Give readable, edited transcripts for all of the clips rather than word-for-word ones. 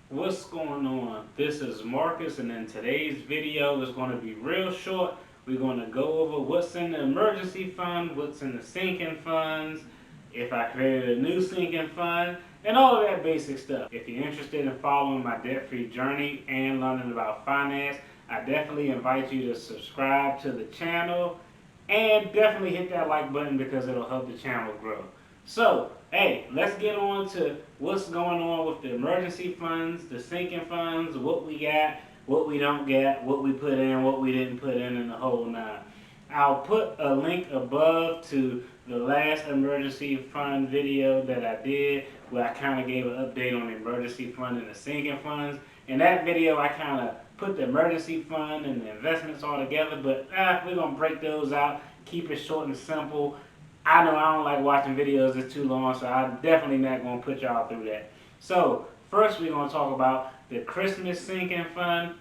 What's going on? This is Marcus, and in today's video is going to be real short. We're going to go over what's in the emergency fund, what's in the sinking funds, if I created a new sinking fund, and all of that basic stuff. If you're interested in following my debt-free journey and learning about finance, I definitely invite you to subscribe to the channel and definitely hit that like button because it'll help the channel grow. So, hey, let's get on to what's going on with the emergency funds, the sinking funds, what we got, what we don't get, what we put in, what we didn't put in, and the whole nine. I'll put a link above to the last emergency fund video that I did where I kind of gave an update on the emergency fund and the sinking funds. In that video, I kind of put the emergency fund and the investments all together, but we're going to break those out, keep it short and simple. I know I don't like watching videos that's too long, so I'm definitely not going to put y'all through that. So, first we're going to talk about the Christmas sinking fund.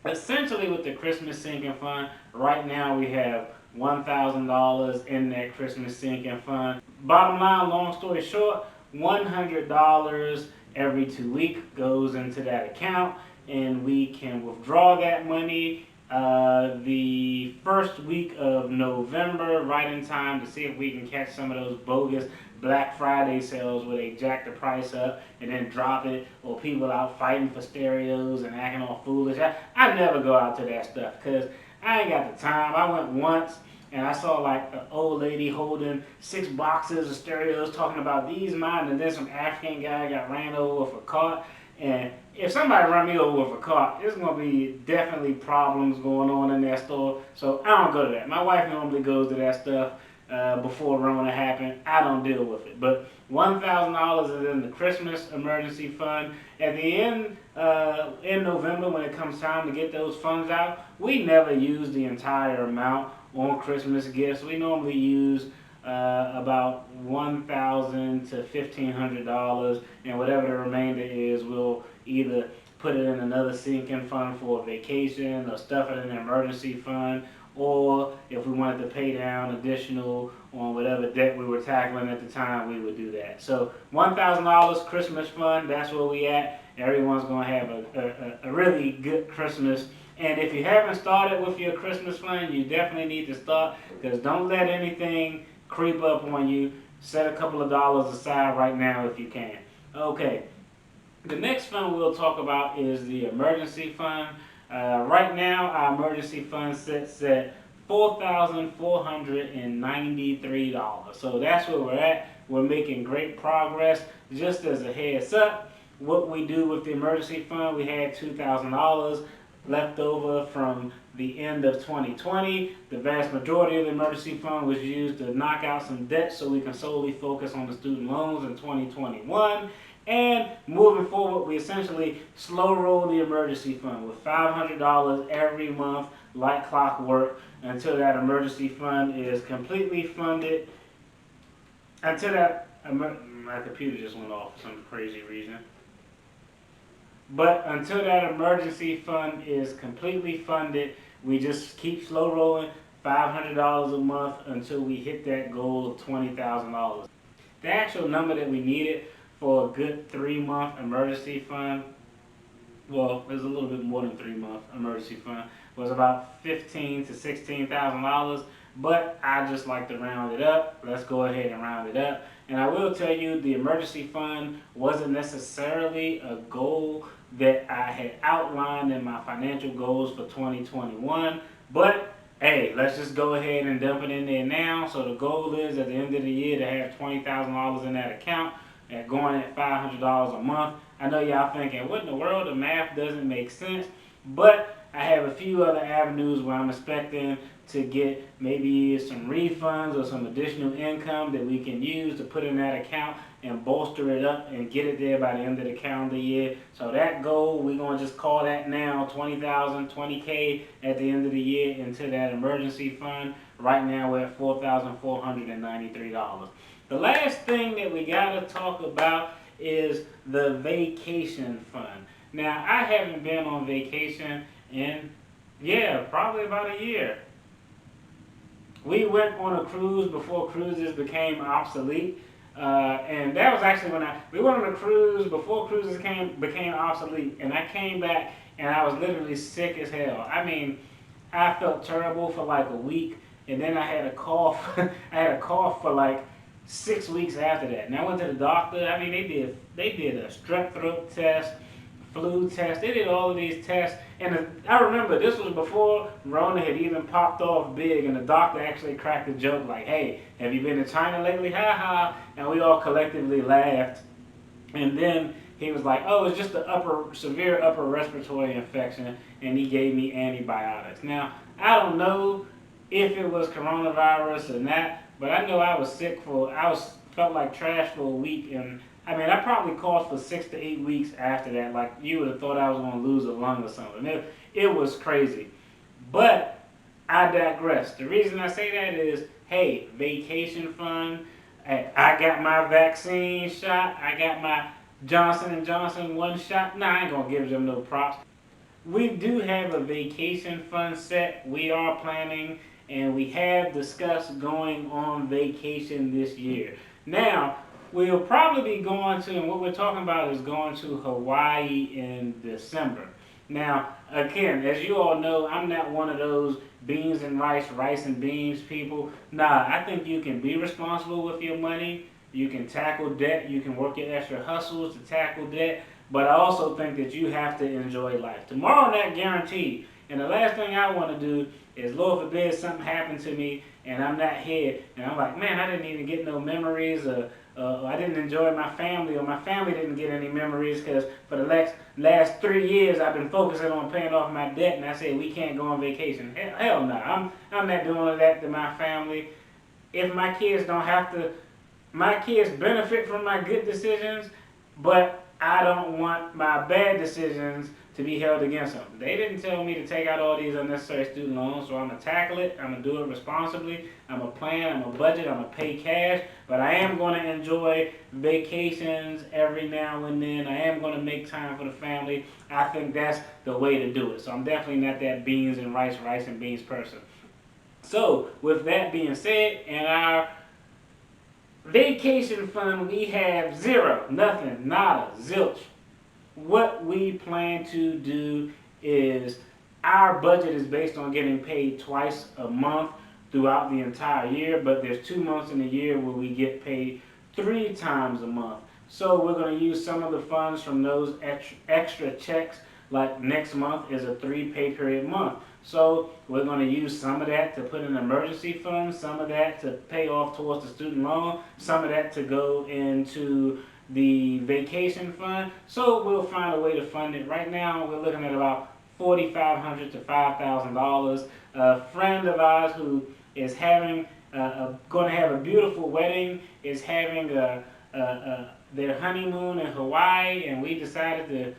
Essentially, with the Christmas sinking fund, right now we have $1,000 in that Christmas sinking fund. Bottom line, long story short, $100 every 2 weeks goes into that account, and we can withdraw that money the first week of November, right in time to see if we can catch some of those bogus Black Friday sales where they jack the price up and then drop it, or people out fighting for stereos and acting all foolish. I never go out to that stuff because I ain't got the time. I went once and I saw like an old lady holding 6 boxes of stereos talking about these mine, and then some African guy got ran over with a cart. And if somebody run me over with a cart, there's going to be definitely problems going on in that store. So I don't go to that. My wife normally goes to that stuff before Rona happened. I don't deal with it. But $1,000 is in the Christmas emergency fund. At the end, in November, when it comes time to get those funds out, we never use the entire amount on Christmas gifts. We normally use about $1,000 to $1,500, and whatever the remainder is, we'll either put it in another sinking fund for a vacation, or stuff it in an emergency fund, or if we wanted to pay down additional on whatever debt we were tackling at the time, we would do that. So $1,000 Christmas fund, that's where we at. Everyone's gonna have a really good Christmas. And if you haven't started with your Christmas fund, you definitely need to start, because don't let anything creep up on you. Set a couple of dollars aside right now if you can. Okay, the next fund we'll talk about is the emergency fund. Right now, our emergency fund sits at $4,493. So that's where we're at. We're making great progress. Just as a heads up, what we do with the emergency fund, we had $2,000 left over from the end of 2020. The vast majority of the emergency fund was used to knock out some debt so we can solely focus on the student loans in 2021. And moving forward, we essentially slow roll the emergency fund with $500 every month, like clockwork, until that emergency fund is completely funded. Until that, my computer just went off for some crazy reason. But until that emergency fund is completely funded, we just keep slow rolling $500 a month until we hit that goal of $20,000. The actual number that we needed for a good 3-month emergency fund, well, there's a little bit more than 3-month emergency fund, was about $15,000 to $16,000. But I just like to round it up. Let's go ahead and round it up. And I will tell you, the emergency fund wasn't necessarily a goal that I had outlined in my financial goals for 2021. But hey, let's just go ahead and dump it in there now. So the goal is at the end of the year to have $20,000 in that account and going at $500 a month. I know y'all thinking, what in the world? The math doesn't make sense. But I have a few other avenues where I'm expecting to get maybe some refunds or some additional income that we can use to put in that account and bolster it up and get it there by the end of the calendar year. So that goal, we're going to just call that now 20,000, 20K at the end of the year into that emergency fund. Right now we're at $4,493. The last thing that we got to talk about is the vacation fund. Now, I haven't been on vacation in, probably about a year. We went on a cruise before cruises became obsolete. And that was actually when we went on a cruise before cruises became obsolete, and I came back and I was literally sick as hell. I mean, I felt terrible for like a week, and then I had a cough. I had a cough for like 6 weeks after that. And I went to the doctor. I mean, they did a strep throat test, flu test. They did all of these tests. And I remember this was before Rona had even popped off big, and the doctor actually cracked a joke like, "Hey, have you been to China lately? Ha ha!" And we all collectively laughed. And then he was like, "Oh, it's just a severe upper respiratory infection," and he gave me antibiotics. Now, I don't know if it was coronavirus or not, but I know I was sick felt like trash for a week, and I mean, I probably coughed for 6 to 8 weeks after that. Like, you would have thought I was going to lose a lung or something. It was crazy. But I digress. The reason I say that is, hey, vacation fund. I got my vaccine shot. I got my Johnson & Johnson one shot. Nah, I ain't going to give them no props. We do have a vacation fund set. We are planning, and we have discussed going on vacation this year. Now, we'll probably be going to, and what we're talking about is going to Hawaii in December. Now, again, as you all know, I'm not one of those beans and rice and beans people. Nah, I think you can be responsible with your money. You can tackle debt. You can work your extra hustles to tackle debt. But I also think that you have to enjoy life. Tomorrow not guaranteed. And the last thing I want to do is, Lord forbid, something happened to me and I'm not here. And I'm like, man, I didn't even get no memories. I didn't enjoy my family, or my family didn't get any memories because for the last 3 years I've been focusing on paying off my debt. And I said, we can't go on vacation. Hell no. I'm not doing that to my family. If my kids don't have to, my kids benefit from my good decisions, but I don't want my bad decisions to be held against them. They didn't tell me to take out all these unnecessary student loans, so I'm going to tackle it. I'm going to do it responsibly. I'm going to plan. I'm going to budget. I'm going to pay cash. But I am going to enjoy vacations every now and then. I am going to make time for the family. I think that's the way to do it. So I'm definitely not that beans and rice and beans person. So with that being said, in our vacation fund, we have zero, nothing, nada, zilch. What we plan to do is, our budget is based on getting paid twice a month throughout the entire year, but there's 2 months in a year where we get paid 3 times a month. So we're going to use some of the funds from those extra checks. Like next month is a 3 pay period month. So we're going to use some of that to put in emergency funds, some of that to pay off towards the student loan, some of that to go into the vacation fund. So we'll find a way to fund it. Right now we're looking at about $4,500 to $5,000. A friend of ours who is going to have a beautiful wedding is having their honeymoon in Hawaii, and we decided to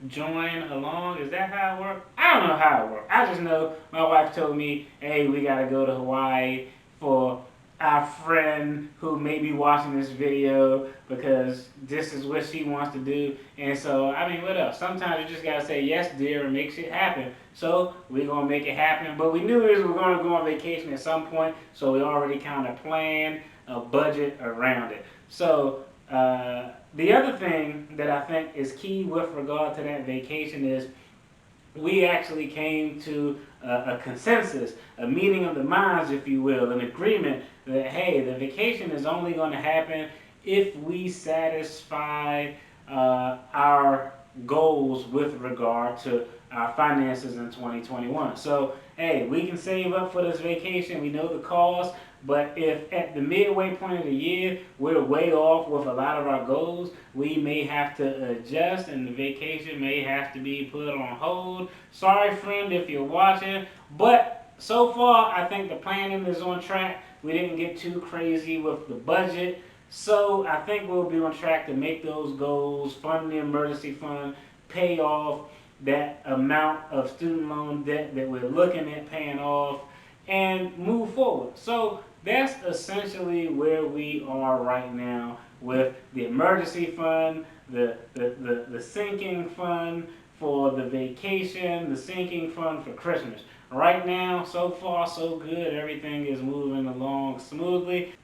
join along. Is that how it works? I don't know how it works. I just know my wife told me, hey, we got to go to Hawaii for our friend who may be watching this video, because this is what she wants to do. And so, I mean, what else? Sometimes you just got to say yes, dear, and make shit happen. So we're going to make it happen. But we knew we were going to go on vacation at some point, so we already kind of planned a budget around it. So the other thing that I think is key with regard to that vacation is, we actually came to a consensus, a meeting of the minds, if you will, an agreement that, hey, the vacation is only going to happen if we satisfy our goals with regard to our finances in 2021. So, hey, we can save up for this vacation. We know the cost. But if at the midway point of the year we're way off with a lot of our goals, we may have to adjust, and the vacation may have to be put on hold. Sorry, friend, if you're watching, but so far I think the planning is on track. We didn't get too crazy with the budget, so I think we'll be on track to make those goals, fund the emergency fund, pay off that amount of student loan debt that we're looking at paying off, and move forward. So that's essentially where we are right now with the emergency fund, the sinking fund for the vacation, the sinking fund for Christmas. Right now, so far so good. Everything is moving along smoothly.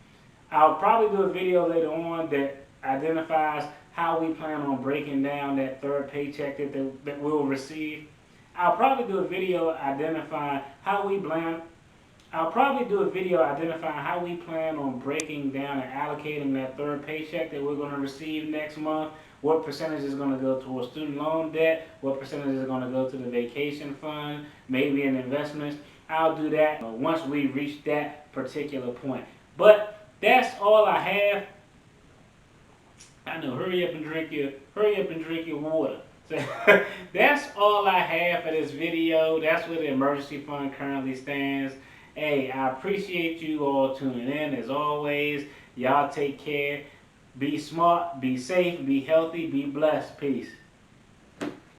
I'll probably do a video later on that identifies how we plan on breaking down that third paycheck that we'll receive. I'll probably do a video identifying how we plan. I'll probably do a video identifying how we plan on breaking down and allocating that third paycheck that we're going to receive next month. What percentage is going to go towards student loan debt? What percentage is going to go to the vacation fund? Maybe in investments. I'll do that once we reach that particular point. But that's all I have. I know. Hurry up and drink your water. So that's all I have for this video. That's where the emergency fund currently stands. Hey, I appreciate you all tuning in as always. Y'all take care. Be smart, be safe, be healthy, be blessed. Peace.